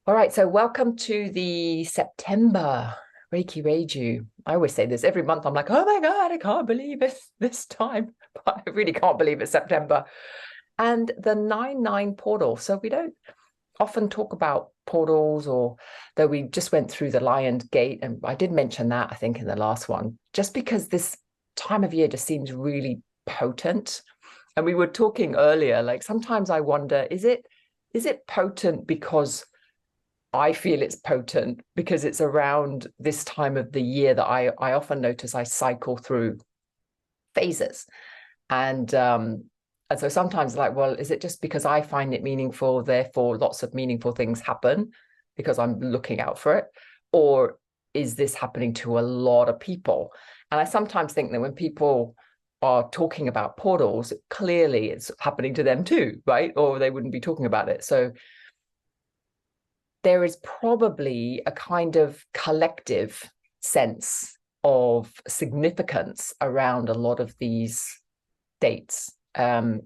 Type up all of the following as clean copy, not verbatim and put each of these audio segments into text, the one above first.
All right, so welcome to the September Reiki Reiju. I always say this every month. I'm like, oh my God, I can't believe it's this time. But I really can't believe it's September. And the 9-9 portal. So we don't often talk about portals, or though we just went through the Lion Gate, and I did mention that, I think, in the last one, just because this time of year just seems really potent. And we were talking earlier, like sometimes I wonder, is it potent because I feel it's potent because it's around this time of the year that I often notice I cycle through phases. And so sometimes like, well, is it just because I find it meaningful, therefore lots of meaningful things happen because I'm looking out for it? Or is this happening to a lot of people? And I sometimes think that when people are talking about portals, clearly it's happening to them too, right? Or they wouldn't be talking about it. So there is probably a kind of collective sense of significance around a lot of these dates. And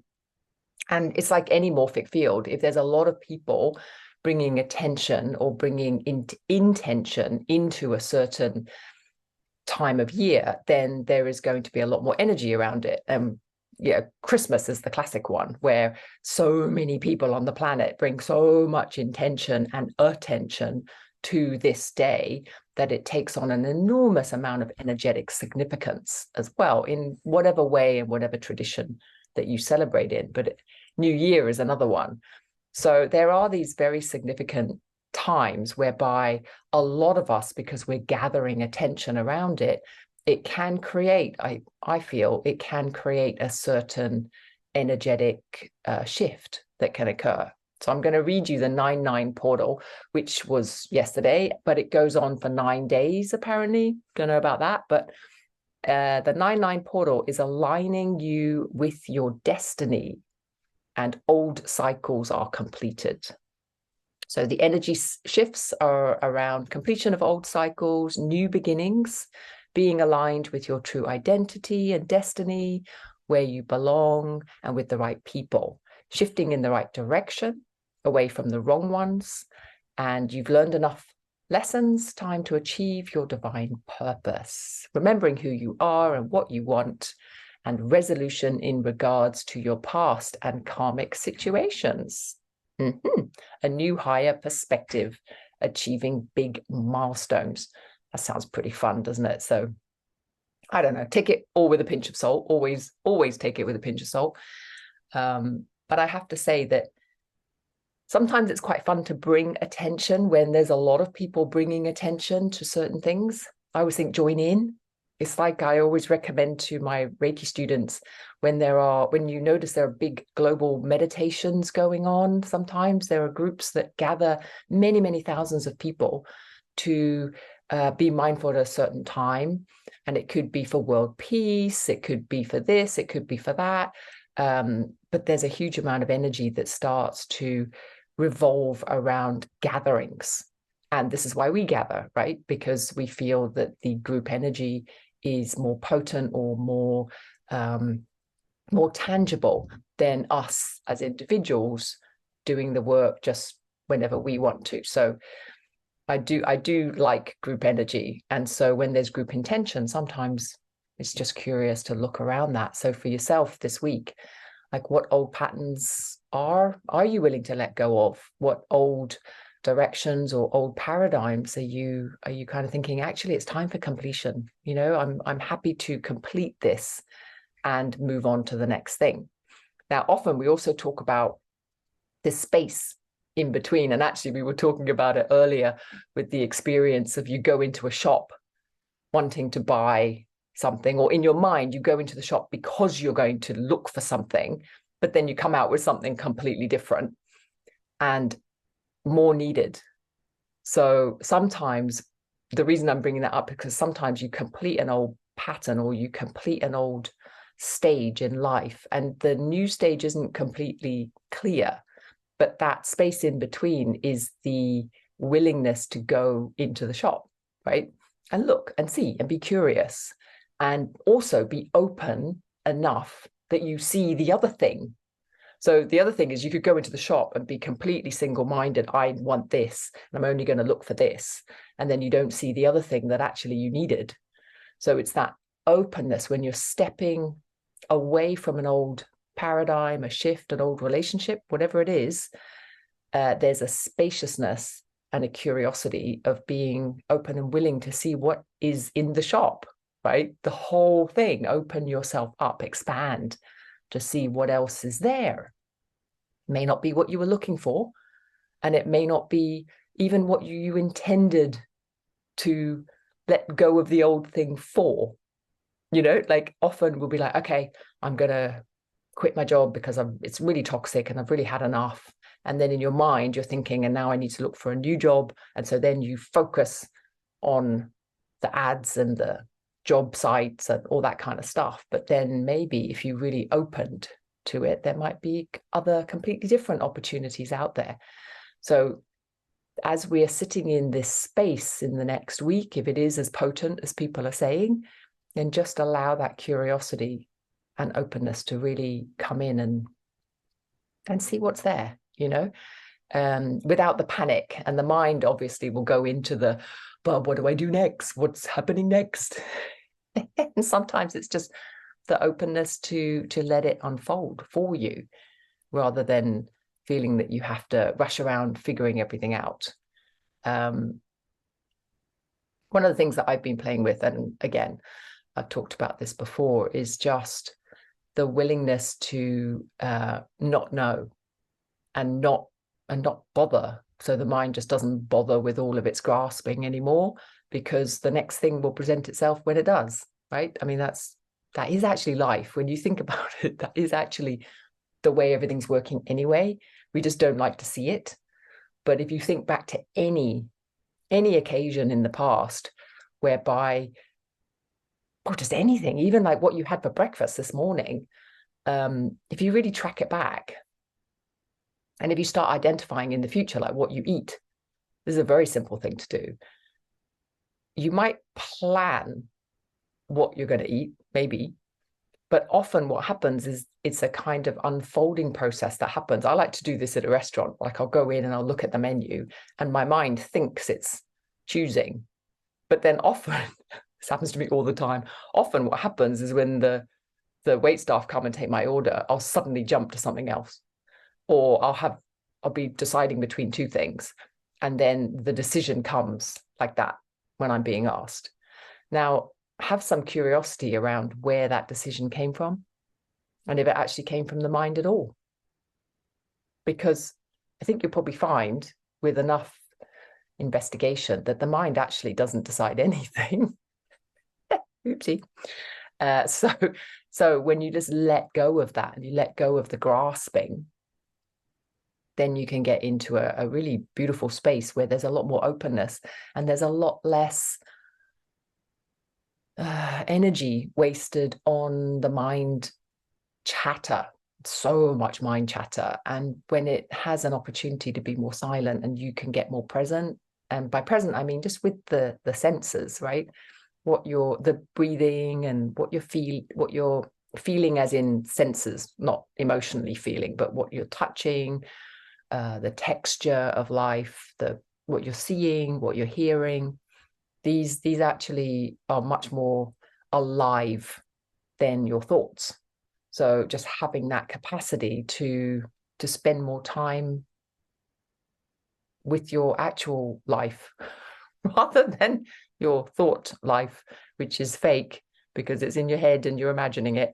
it's like any morphic field. If there's a lot of people bringing attention or bringing intention into a certain time of year, then there is going to be a lot more energy around it. Yeah, Christmas is the classic one where so many people on the planet bring so much intention and attention to this day that it takes on an enormous amount of energetic significance as well, in whatever way and whatever tradition that you celebrate in. But New Year is another one. So there are these very significant times whereby a lot of us, because we're gathering attention around it, it can create, I feel, it can create a certain energetic shift that can occur. So I'm going to read you the 9-9 portal, which was yesterday, but it goes on for 9 days, apparently. Don't know about that, but the 9-9 portal is aligning you with your destiny, and old cycles are completed. So the energy shifts are around completion of old cycles, new beginnings, being aligned with your true identity and destiny, where you belong, and with the right people, shifting in the right direction, away from the wrong ones. And you've learned enough lessons, time to achieve your divine purpose, remembering who you are and what you want, and resolution in regards to your past and karmic situations. A new higher perspective, achieving big milestones. That sounds pretty fun, doesn't it? So I don't know, take it all with a pinch of salt. Always take it with a pinch of salt. But I have to say that sometimes it's quite fun to bring attention when there's a lot of people bringing attention to certain things. I always think join in. It's like I always recommend to my Reiki students when you notice there are big global meditations going on, sometimes there are groups that gather many, many thousands of people to be mindful at a certain time. And it could be for world peace, it could be for this, it could be for that. But there's a huge amount of energy that starts to revolve around gatherings. And this is why we gather, right? Because we feel that the group energy is more potent or more tangible than us as individuals doing the work just whenever we want to. So I do like group energy. And so when there's group intention, sometimes it's just curious to look around that. So for yourself this week, like what old patterns are you willing to let go of? What old directions or old paradigms are you kind of thinking, actually it's time for completion? I'm happy to complete this and move on to the next thing. Now, often we also talk about this space in between. And actually, we were talking about it earlier with the experience of you go into a shop wanting to buy something, or in your mind, you go into the shop because you're going to look for something, but then you come out with something completely different and more needed. So sometimes the reason I'm bringing that up is because sometimes you complete an old pattern or you complete an old stage in life and the new stage isn't completely clear, but that space in between is the willingness to go into the shop, right? And look and see and be curious, and also be open enough that you see the other thing, So the other thing is you could go into the shop and be completely single-minded. I want this, and I'm only going to look for this. And then you don't see the other thing that actually you needed. So it's that openness when you're stepping away from an old paradigm, a shift, an old relationship, whatever it is, there's a spaciousness and a curiosity of being open and willing to see what is in the shop, right? The whole thing, open yourself up, expand to see what else is there. It may not be what you were looking for, and it may not be even what you intended to let go of the old thing for. You know, like often we'll be like, okay, I'm going to quit my job because it's really toxic and I've really had enough. And then in your mind, you're thinking, and now I need to look for a new job. And so then you focus on the ads and the job sites and all that kind of stuff. But then maybe if you really opened to it, there might be other completely different opportunities out there. So as we are sitting in this space in the next week, if it is as potent as people are saying, then just allow that curiosity and openness to really come in and see what's there, you know, without the panic. And the mind obviously will go into the, but what do I do next? What's happening next? And sometimes it's just the openness to let it unfold for you, rather than feeling that you have to rush around figuring everything out. One of the things that I've been playing with, and again, I've talked about this before, is just the willingness to not know and not bother. So the mind just doesn't bother with all of its grasping anymore, because the next thing will present itself when it does, right? I mean, that is actually life. When you think about it, that is actually the way everything's working anyway. We just don't like to see it. But if you think back to any occasion in the past whereby, or just anything, even like what you had for breakfast this morning, if you really track it back, and if you start identifying in the future, like what you eat, this is a very simple thing to do. You might plan what you're going to eat, maybe, but often what happens is it's a kind of unfolding process that happens. I like to do this at a restaurant. Like I'll go in and I'll look at the menu and my mind thinks it's choosing. But then often, this happens to me all the time, often what happens is when the waitstaff come and take my order, I'll suddenly jump to something else. Or I'll be deciding between two things. And then the decision comes like that when I'm being asked. Now, have some curiosity around where that decision came from, and if it actually came from the mind at all. Because I think you'll probably find with enough investigation that the mind actually doesn't decide anything. Oopsie. So when you just let go of that and you let go of the grasping, then you can get into a really beautiful space where there's a lot more openness and there's a lot less energy wasted on the mind chatter. So much mind chatter. And when it has an opportunity to be more silent and you can get more present, and by present I mean just with the senses, right? The breathing and what you're feeling, as in senses, not emotionally feeling, but what you're touching, the texture of life, what you're seeing, what you're hearing. These actually are much more alive than your thoughts. So just having that capacity to spend more time with your actual life rather than your thought life, which is fake because it's in your head and you're imagining it,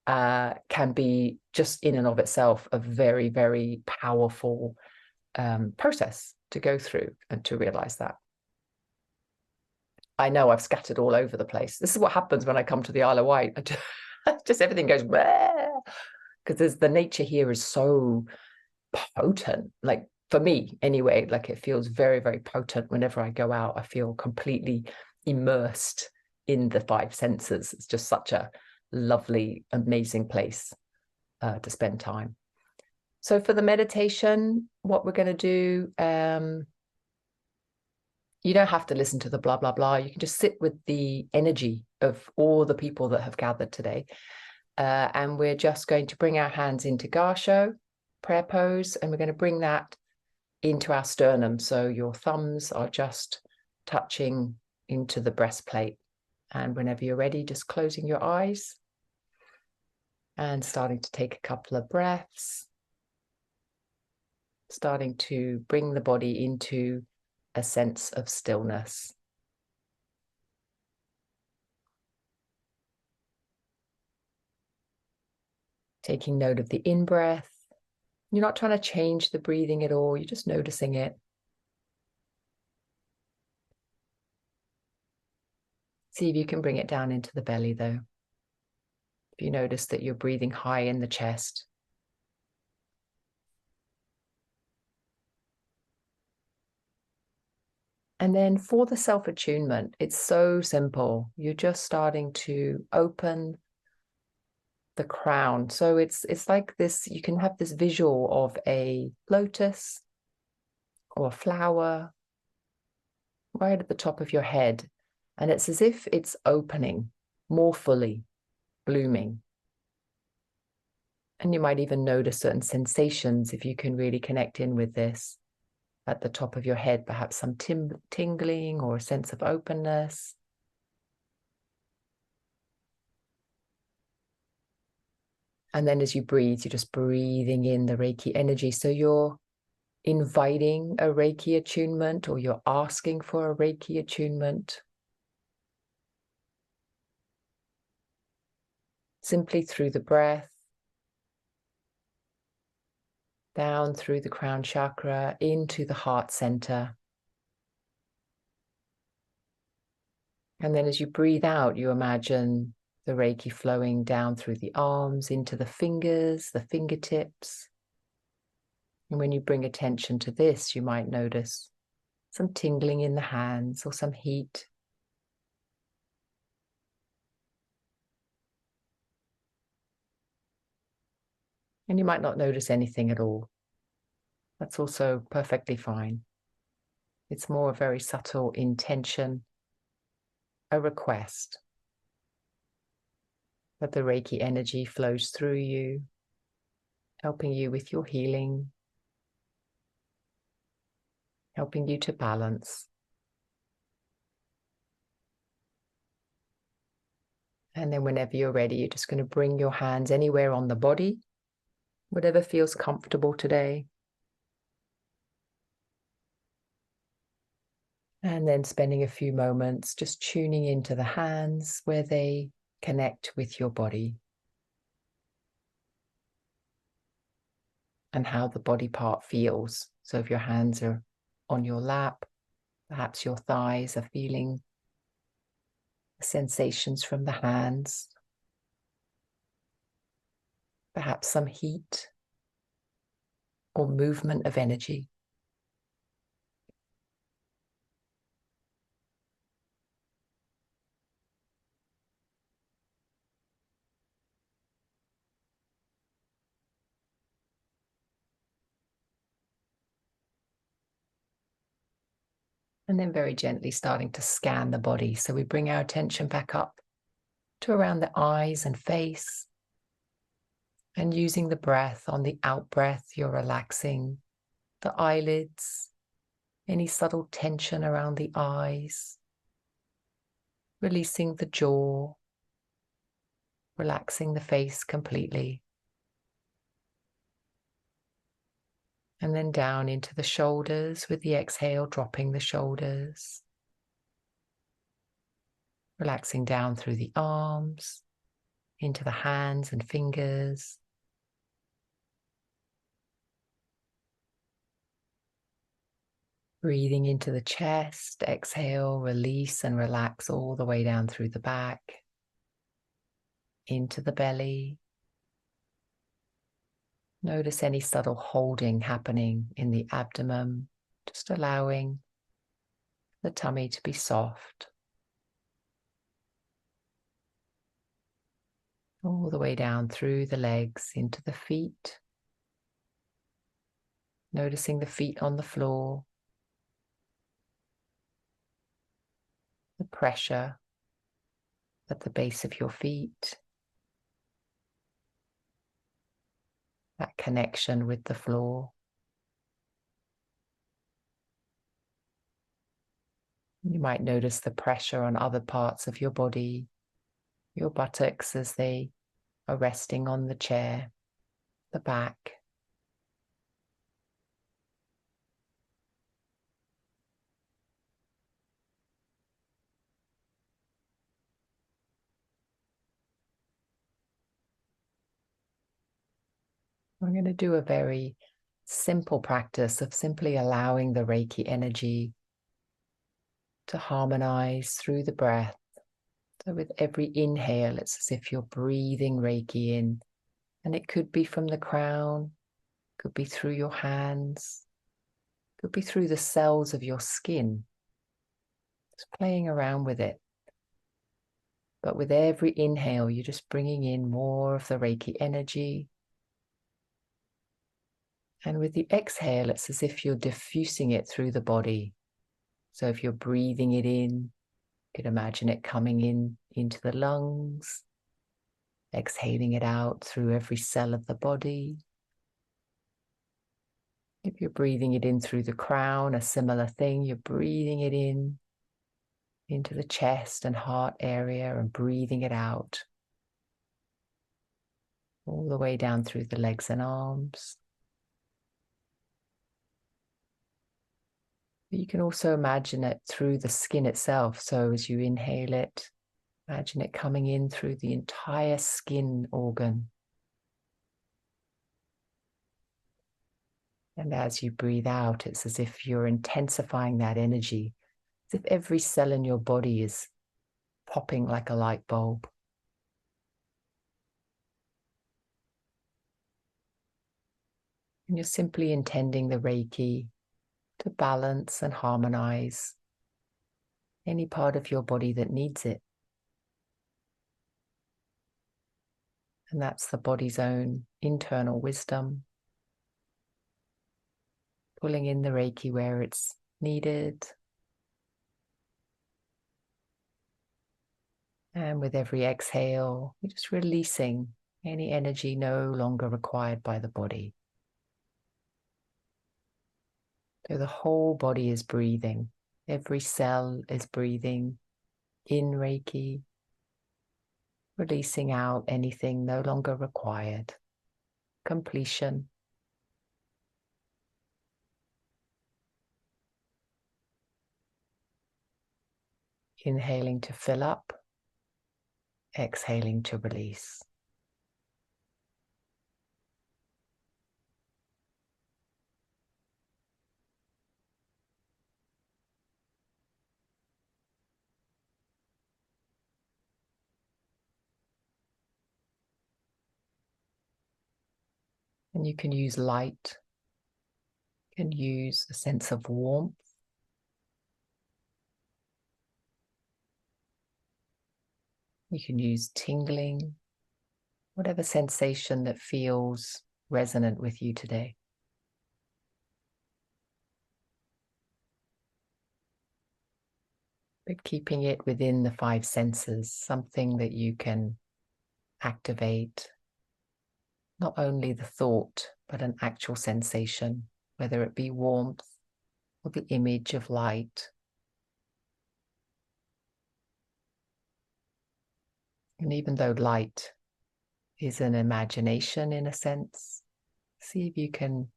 can be just in and of itself a very, very powerful process to go through and to realize that. I know I've scattered all over the place. This is what happens when I come to the Isle of Wight. Just everything goes, because the nature here is so potent. Like for me anyway, like it feels very, very potent. Whenever I go out, I feel completely immersed in the five senses. It's just such a lovely, amazing place to spend time. So for the meditation, what we're going to do, you don't have to listen to the blah, blah, blah. You can just sit with the energy of all the people that have gathered today. And we're just going to bring our hands into Gasho, prayer pose, and we're going to bring that into our sternum. So your thumbs are just touching into the breastplate. And whenever you're ready, just closing your eyes and starting to take a couple of breaths, starting to bring the body into a sense of stillness. Taking note of the in-breath. You're not trying to change the breathing at all. You're just noticing it. See if you can bring it down into the belly, though. If you notice that you're breathing high in the chest. And then for the self-attunement, it's so simple. You're just starting to open the crown. So it's like this, you can have this visual of a lotus or a flower right at the top of your head. And it's as if it's opening more fully, blooming. And you might even notice certain sensations if you can really connect in with this at the top of your head, perhaps some tingling or a sense of openness. And then as you breathe, you're just breathing in the Reiki energy. So you're inviting a Reiki attunement, or you're asking for a Reiki attunement. Simply through the breath, down through the crown chakra, into the heart center. And then as you breathe out, you imagine the Reiki flowing down through the arms, into the fingers, the fingertips. And when you bring attention to this, you might notice some tingling in the hands or some heat. And you might not notice anything at all. That's also perfectly fine. It's more a very subtle intention, a request that the Reiki energy flows through you, helping you with your healing, helping you to balance. And then whenever you're ready, you're just going to bring your hands anywhere on the body, whatever feels comfortable today. And then spending a few moments just tuning into the hands where they connect with your body and how the body part feels. So if your hands are on your lap, perhaps your thighs are feeling the sensations from the hands, perhaps some heat or movement of energy. And then very gently starting to scan the body. So we bring our attention back up to around the eyes and face. And using the breath, on the out breath, you're relaxing the eyelids, any subtle tension around the eyes, releasing the jaw, relaxing the face completely. And then down into the shoulders with the exhale, dropping the shoulders. Relaxing down through the arms, into the hands and fingers. Breathing into the chest, exhale, release and relax all the way down through the back, into the belly. Notice any subtle holding happening in the abdomen, just allowing the tummy to be soft. All the way down through the legs into the feet. Noticing the feet on the floor. The pressure at the base of your feet. that connection with the floor. You might notice the pressure on other parts of your body, your buttocks as they are resting on the chair, the back. I'm going to do a very simple practice of simply allowing the Reiki energy to harmonize through the breath. So with every inhale, it's as if you're breathing Reiki in, and it could be from the crown, could be through your hands, could be through the cells of your skin. Just playing around with it. But with every inhale, you're just bringing in more of the Reiki energy. And with the exhale, it's as if you're diffusing it through the body. So if you're breathing it in, you could imagine it coming in into the lungs, exhaling it out through every cell of the body. If you're breathing it in through the crown, a similar thing, you're breathing it in into the chest and heart area and breathing it out all the way down through the legs and arms. But you can also imagine it through the skin itself. So as you inhale it, imagine it coming in through the entire skin organ. And as you breathe out, it's as if you're intensifying that energy, as if every cell in your body is popping like a light bulb. And you're simply intending the Reiki to balance and harmonize any part of your body that needs it. And that's the body's own internal wisdom, pulling in the Reiki where it's needed. And with every exhale, you're just releasing any energy no longer required by the body. So the whole body is breathing. Every cell is breathing in Reiki, releasing out anything no longer required. Completion. Inhaling to fill up, exhaling to release. And you can use light, you can use a sense of warmth. You can use tingling, whatever sensation that feels resonant with you today. But keeping it within the five senses, something that you can activate, not only the thought, but an actual sensation, whether it be warmth or the image of light. And even though light is an imagination in a sense, see if you can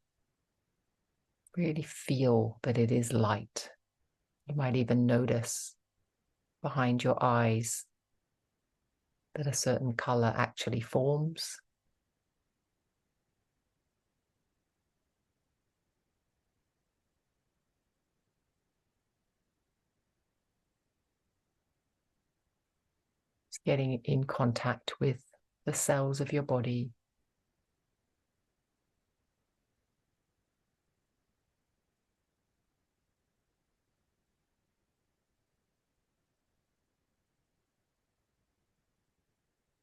really feel that it is light. You might even notice behind your eyes that a certain color actually forms. It's getting in contact with the cells of your body.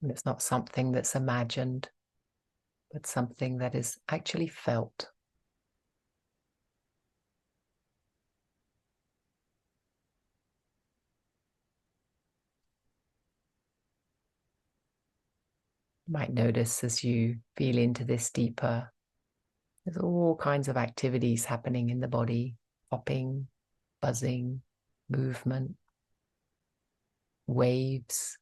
And it's not something that's imagined, but something that is actually felt. You might notice as you feel into this deeper, there's all kinds of activities happening in the body, popping, buzzing, movement, waves,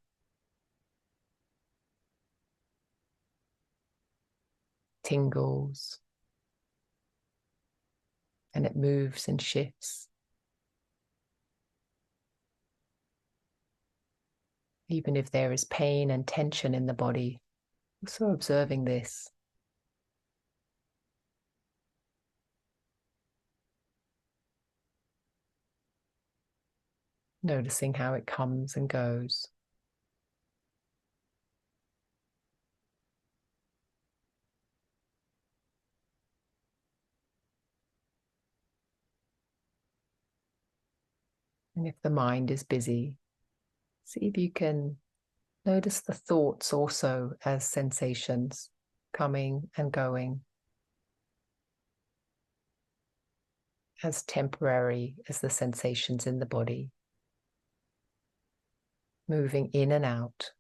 tingles, and it moves and shifts. Even if there is pain and tension in the body, also observing this. Noticing how it comes and goes. And if the mind is busy, see if you can notice the thoughts also as sensations coming and going, as temporary as the sensations in the body, moving in and out.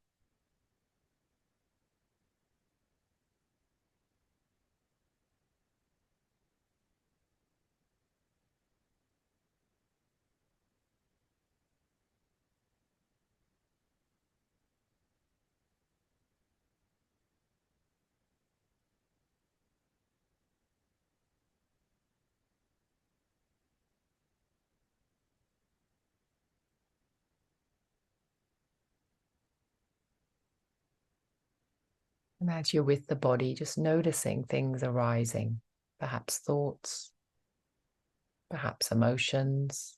And as you're with the body, just noticing things arising, perhaps thoughts, perhaps emotions,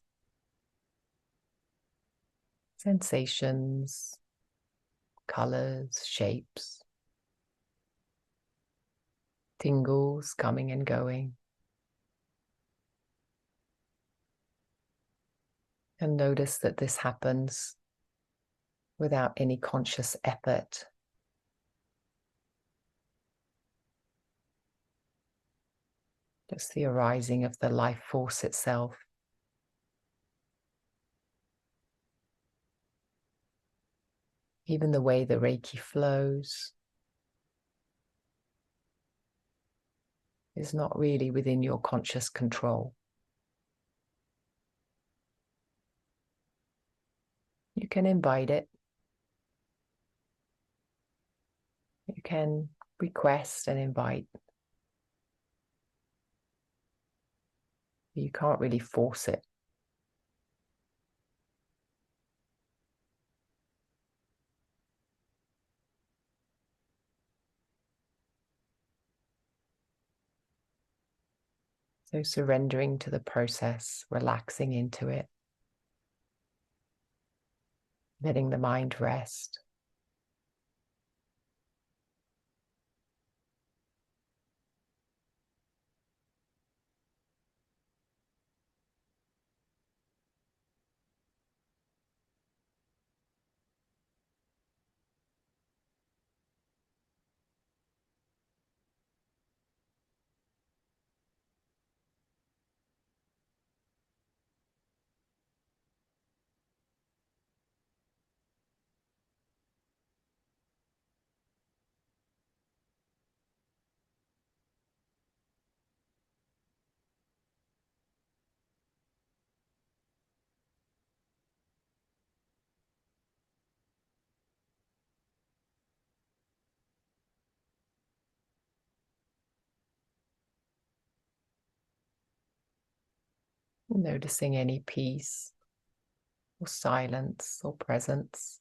sensations, colors, shapes, tingles coming and going. And notice that this happens without any conscious effort. Just the arising of the life force itself. Even the way the Reiki flows is not really within your conscious control. You can invite it. You can request and invite. You can't really force it. So surrendering to the process, relaxing into it, letting the mind rest. Noticing any peace or silence or presence.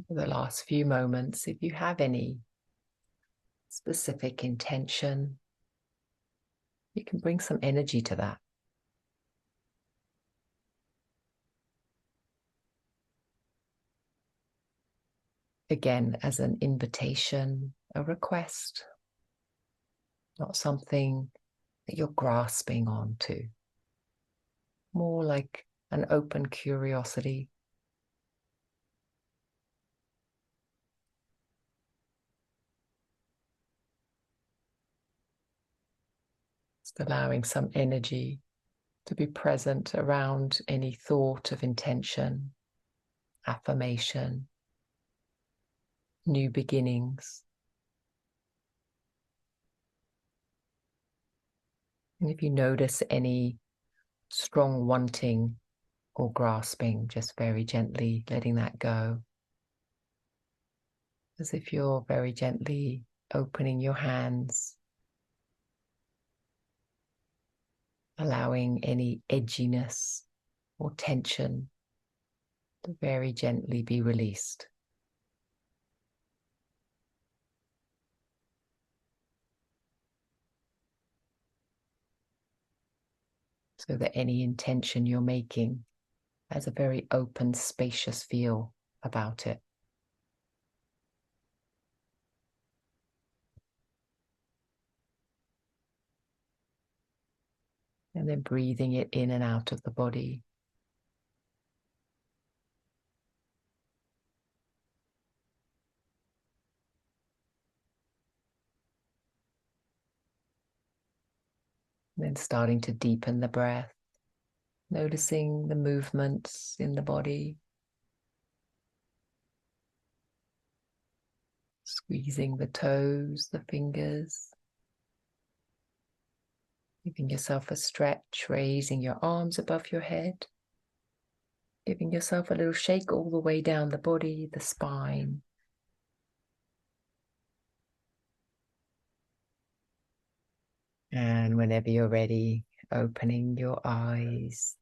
For the last few moments, if you have any specific intention, you can bring some energy to that. Again, as an invitation, a request, not something that you're grasping onto. More like an open curiosity. Just allowing some energy to be present around any thought of intention, affirmation, new beginnings. And if you notice any strong wanting or grasping, just very gently letting that go. As if you're very gently opening your hands, allowing any edginess or tension to very gently be released. So that any intention you're making has a very open, spacious feel about it. And then breathing it in and out of the body. And then starting to deepen the breath, noticing the movements in the body. Squeezing the toes, the fingers. Giving yourself a stretch, raising your arms above your head. Giving yourself a little shake all the way down the body, the spine. And whenever you're ready, opening your eyes.